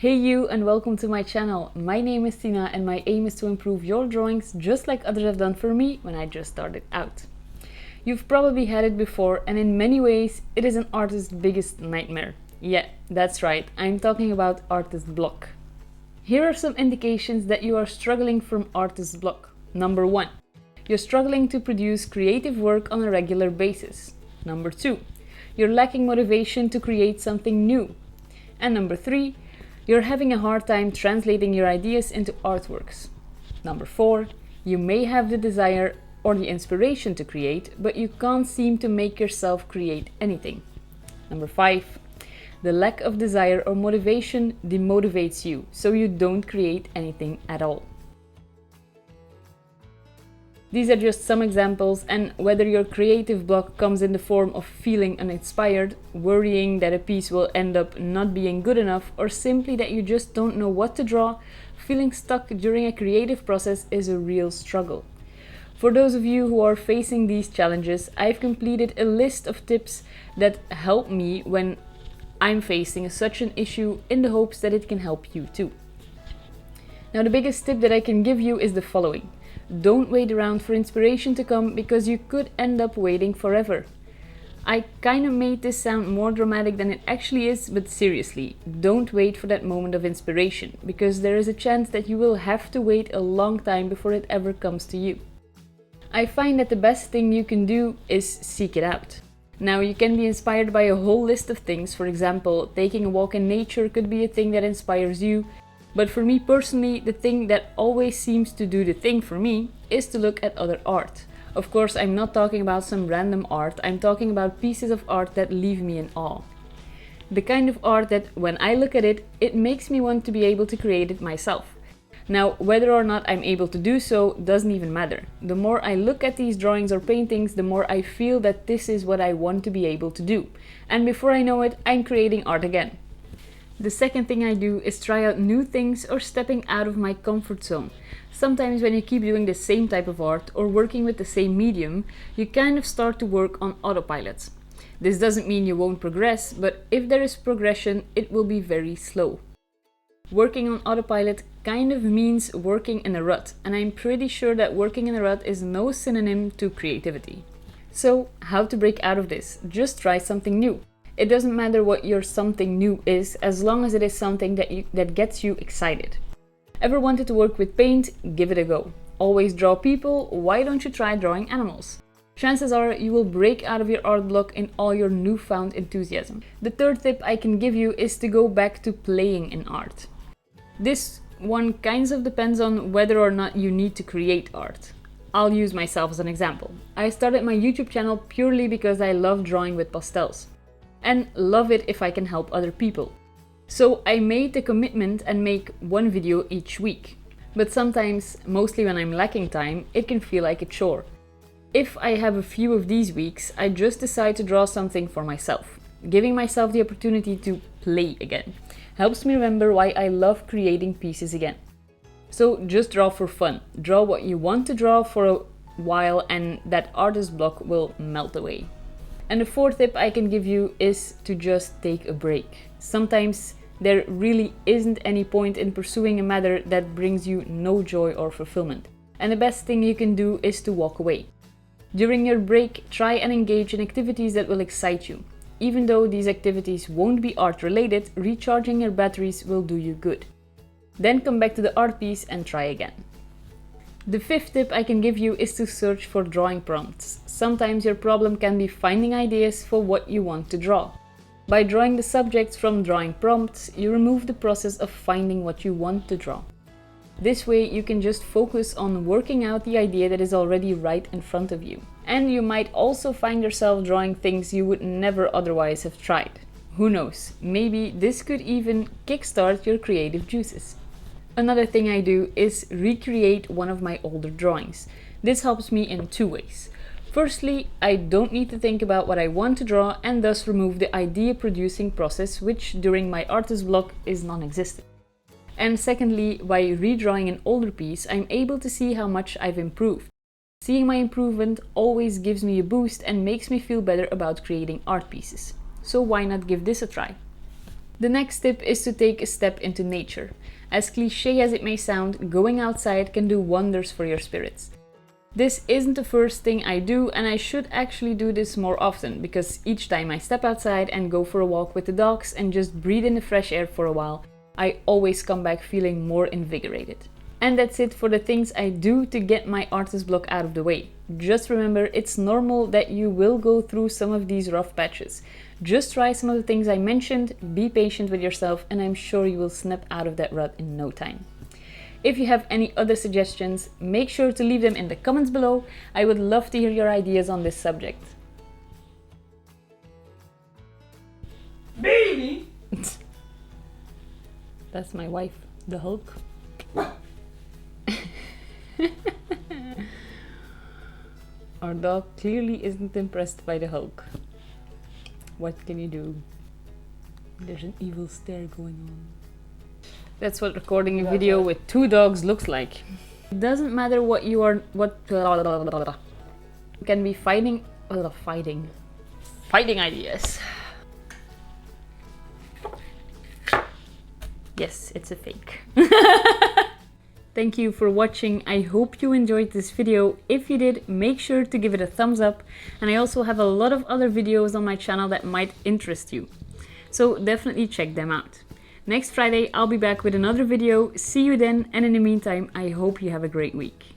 Hey you, and welcome to my channel. My name is Tina and my aim is to improve your drawings just like others have done for me when I just started out. You've probably had it before, and in many ways it is an artist's biggest nightmare. Yeah, that's right, I'm talking about artist block. Here are some indications that you are struggling from artist block. Number 1. You're struggling to produce creative work on a regular basis. Number 2. You're lacking motivation to create something new. And number 3. You're having a hard time translating your ideas into artworks. Number 4. You may have the desire or the inspiration to create, but you can't seem to make yourself create anything. Number 5. The lack of desire or motivation demotivates you, so you don't create anything at all. These are just some examples, and whether your creative block comes in the form of feeling uninspired, worrying that a piece will end up not being good enough, or simply that you just don't know what to draw, feeling stuck during a creative process is a real struggle. For those of you who are facing these challenges, I've completed a list of tips that help me when I'm facing such an issue, in the hopes that it can help you too. Now, the biggest tip that I can give you is the following. Don't wait around for inspiration to come, because you could end up waiting forever. I kind of made this sound more dramatic than it actually is, but seriously, don't wait for that moment of inspiration, because there is a chance that you will have to wait a long time before it ever comes to you. I find that the best thing you can do is seek it out. Now, you can be inspired by a whole list of things. For example, taking a walk in nature could be a thing that inspires you. But for me personally, the thing that always seems to do the thing for me is to look at other art. Of course, I'm not talking about some random art, I'm talking about pieces of art that leave me in awe. The kind of art that, when I look at it, it makes me want to be able to create it myself. Now, whether or not I'm able to do so doesn't even matter. The more I look at these drawings or paintings, the more I feel that this is what I want to be able to do. And before I know it, I'm creating art again. The second thing I do is try out new things or stepping out of my comfort zone. Sometimes when you keep doing the same type of art or working with the same medium, you kind of start to work on autopilot. This doesn't mean you won't progress, but if there is progression, it will be very slow. Working on autopilot kind of means working in a rut, and I'm pretty sure that working in a rut is no synonym to creativity. So, how to break out of this? Just try something new. It doesn't matter what your something new is, as long as it is something that gets you excited. Ever wanted to work with paint? Give it a go. Always draw people? Why don't you try drawing animals? Chances are you will break out of your art block in all your newfound enthusiasm. The third tip I can give you is to go back to playing in art. This one kind of depends on whether or not you need to create art. I'll use myself as an example. I started my YouTube channel purely because I love drawing with pastels, and love it if I can help other people. So I made the commitment and make one video each week. But sometimes, mostly when I'm lacking time, it can feel like a chore. If I have a few of these weeks, I just decide to draw something for myself. Giving myself the opportunity to play again helps me remember why I love creating pieces again. So just draw for fun. Draw what you want to draw for a while, and that artist block will melt away. And the fourth tip I can give you is to just take a break. Sometimes there really isn't any point in pursuing a matter that brings you no joy or fulfillment. And the best thing you can do is to walk away. During your break, try and engage in activities that will excite you. Even though these activities won't be art related, recharging your batteries will do you good. Then come back to the art piece and try again. The fifth tip I can give you is to search for drawing prompts. Sometimes your problem can be finding ideas for what you want to draw. By drawing the subjects from drawing prompts, you remove the process of finding what you want to draw. This way you can just focus on working out the idea that is already right in front of you. And you might also find yourself drawing things you would never otherwise have tried. Who knows, maybe this could even kickstart your creative juices. Another thing I do is recreate one of my older drawings. This helps me in two ways. Firstly, I don't need to think about what I want to draw, and thus remove the idea producing process, which during my artist block is non-existent. And secondly, by redrawing an older piece, I'm able to see how much I've improved. Seeing my improvement always gives me a boost and makes me feel better about creating art pieces. So why not give this a try? The next tip is to take a step into nature. As cliche as it may sound, going outside can do wonders for your spirits. This isn't the first thing I do, and I should actually do this more often, because each time I step outside and go for a walk with the dogs and just breathe in the fresh air for a while, I always come back feeling more invigorated. And that's it for the things I do to get my artist block out of the way. Just remember, it's normal that you will go through some of these rough patches. Just try some of the things I mentioned, be patient with yourself, and I'm sure you will snap out of that rut in no time. If you have any other suggestions, make sure to leave them in the comments below. I would love to hear your ideas on this subject. Baby! That's my wife, the Hulk. Our dog clearly isn't impressed by the Hulk. What can you do? There's an evil stare going on. That's what recording a video with two dogs looks like. It doesn't matter what you are, you can be fighting ideas. Yes, it's a fake. Thank you for watching. I hope you enjoyed this video. If you did, make sure to give it a thumbs up. And I also have a lot of other videos on my channel that might interest you. So definitely check them out. Next Friday, I'll be back with another video. See you then, and in the meantime, I hope you have a great week.